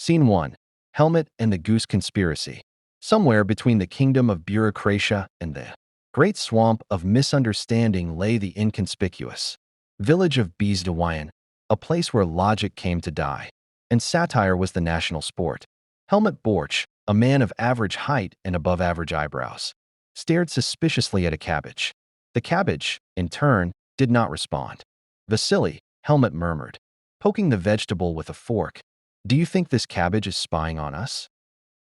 Scene 1. Helmet and the Goose Conspiracy. Somewhere between the kingdom of bureaucratia and the great swamp of misunderstanding lay the inconspicuous village of Beesdewayan, a place where logic came to die, and satire was the national sport. Helmut Borch, a man of average height and above-average eyebrows, stared suspiciously at a cabbage. The cabbage, in turn, did not respond. "Vasily," Helmut murmured, poking the vegetable with a fork. "Do you think this cabbage is spying on us?"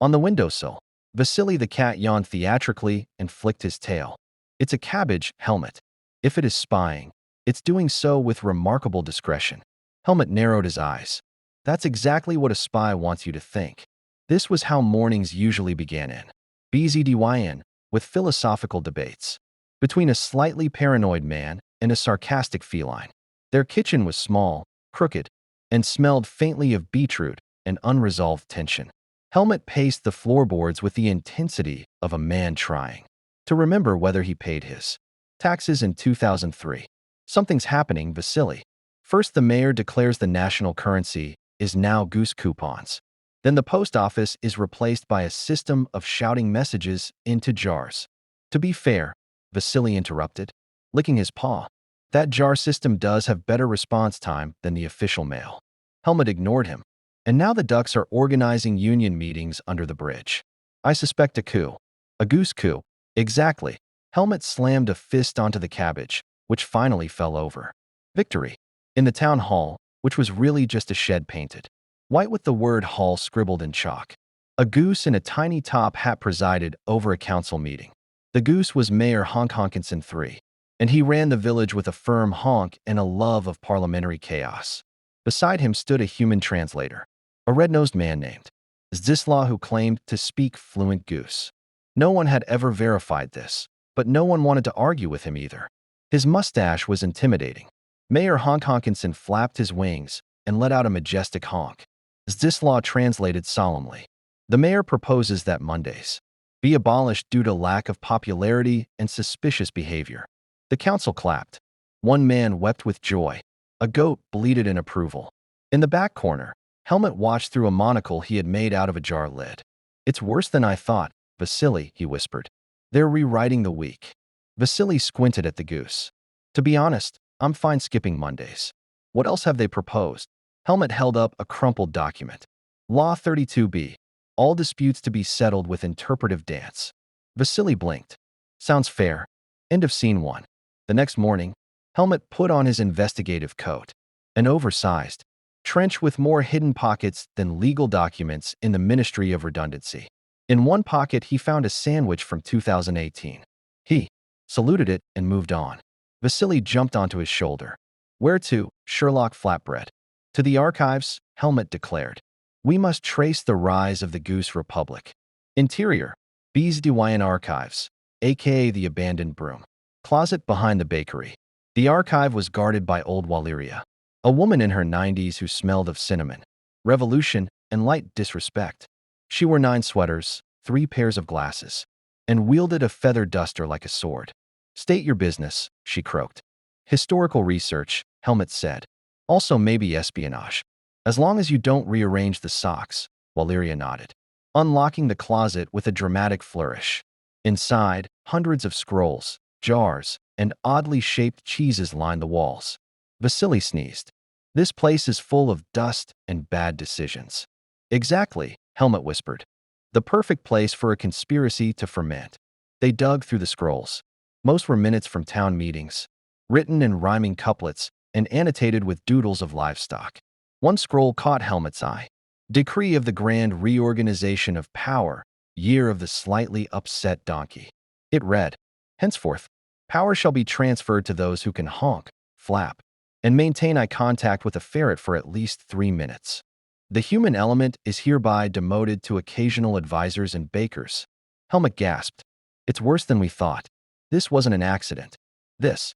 On the windowsill, Vasily the cat yawned theatrically and flicked his tail. "It's a cabbage, Helmut. If it is spying, it's doing so with remarkable discretion." Helmut narrowed his eyes. "That's exactly what a spy wants you to think." This was how mornings usually began in BZDYN, with philosophical debates between a slightly paranoid man and a sarcastic feline. Their kitchen was small, crooked, and smelled faintly of beetroot and unresolved tension. Helmut paced the floorboards with the intensity of a man trying to remember whether he paid his taxes in 2003. "Something's happening, Vasily. First, the mayor declares the national currency is now goose coupons. Then the post office is replaced by a system of shouting messages into jars." "To be fair," Vasily interrupted, licking his paw, "that jar system does have better response time than the official mail." Helmut ignored him. "And now the ducks are organizing union meetings under the bridge. I suspect a coup. A goose coup." "Exactly." Helmut slammed a fist onto the cabbage, which finally fell over. "Victory." In the town hall, which was really just a shed painted white with the word hall scribbled in chalk, a goose in a tiny top hat presided over a council meeting. The goose was Mayor Honk Honkinson III, and he ran the village with a firm honk and a love of parliamentary chaos. Beside him stood a human translator, a red-nosed man named Zdzislaw who claimed to speak fluent goose. No one had ever verified this, but no one wanted to argue with him either. His mustache was intimidating. Mayor Honk Honkinson flapped his wings and let out a majestic honk. Zdzislaw translated solemnly. "The mayor proposes that Mondays be abolished due to lack of popularity and suspicious behavior." The council clapped. One man wept with joy. A goat bleated in approval. In the back corner, Helmut watched through a monocle he had made out of a jar lid. "It's worse than I thought, Vasily," he whispered. "They're rewriting the week." Vasily squinted at the goose. "To be honest, I'm fine skipping Mondays. What else have they proposed?" Helmut held up a crumpled document. "Law 32B. All disputes to be settled with interpretive dance." Vasily blinked. "Sounds fair." End of scene 1. The next morning, Helmut put on his investigative coat, an oversized trench with more hidden pockets than legal documents in the Ministry of Redundancy. In one pocket, he found a sandwich from 2018. He saluted it and moved on. Vasily jumped onto his shoulder. "Where to, Sherlock Flatbread?" "To the archives," Helmut declared. "We must trace the rise of the Goose Republic." Interior, Beesdewayan Archives, aka the abandoned broom closet behind the bakery. The archive was guarded by old Waleria, a woman in her 90s who smelled of cinnamon, revolution, and light disrespect. She wore 9 sweaters, 3 pairs of glasses, and wielded a feather duster like a sword. "State your business," she croaked. "Historical research," Helmut said. "Also maybe espionage. As long as you don't rearrange the socks," Waleria nodded, unlocking the closet with a dramatic flourish. Inside, hundreds of scrolls, jars, and oddly shaped cheeses lined the walls. Vasily sneezed. "This place is full of dust and bad decisions." "Exactly," Helmut whispered. "The perfect place for a conspiracy to ferment." They dug through the scrolls. Most were minutes from town meetings, written in rhyming couplets and annotated with doodles of livestock. One scroll caught Helmut's eye. "Decree of the Grand Reorganization of Power, Year of the Slightly Upset Donkey." It read, "Henceforth, power shall be transferred to those who can honk, flap, and maintain eye contact with a ferret for at least 3 minutes. The human element is hereby demoted to occasional advisors and bakers." Helmut gasped. "It's worse than we thought. This wasn't an accident. This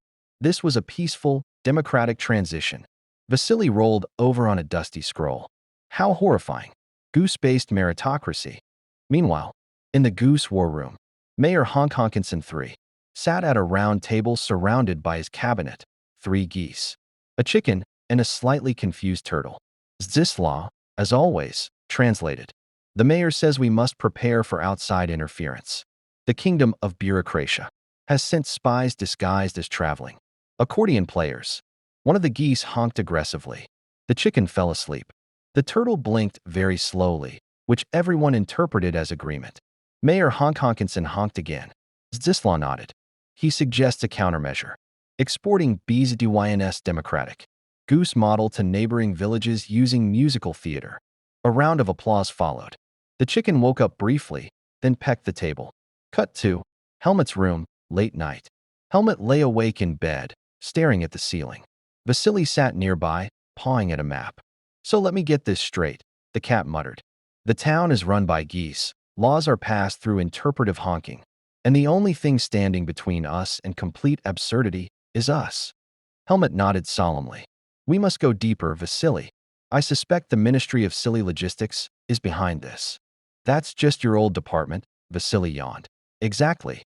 was a peaceful, democratic transition." Vasily rolled over on a dusty scroll. "How horrifying. Goose-based meritocracy." Meanwhile, in the Goose War Room, Mayor Honk Honkinson III sat at a round table surrounded by his cabinet, 3 geese, a chicken, and a slightly confused turtle. Zdzislaw, as always, Translated. The mayor says we must prepare for outside interference. The kingdom of bureaucratia has sent spies disguised as traveling accordion players. One of the geese honked aggressively. The chicken fell asleep. The turtle blinked very slowly, which everyone interpreted as agreement. Mayor Honkinson honked again. Zdislaw nodded. He suggests a countermeasure. Exporting BZDYNS democratic goose model to neighboring villages using musical theater. A round of applause followed. The chicken woke up briefly, then pecked the table. Cut to Helmut's room, late night. Helmut lay awake in bed, staring at the ceiling. Vasily sat nearby, pawing at a map. So let me get this straight, the cat muttered. The town is run by geese, laws are passed through interpretive honking, and the only thing standing between us and complete absurdity is us. Helmut nodded solemnly. We must go deeper, Vasily. I suspect the Ministry of Silly Logistics is behind this. That's just your old department, Vasily yawned. Exactly.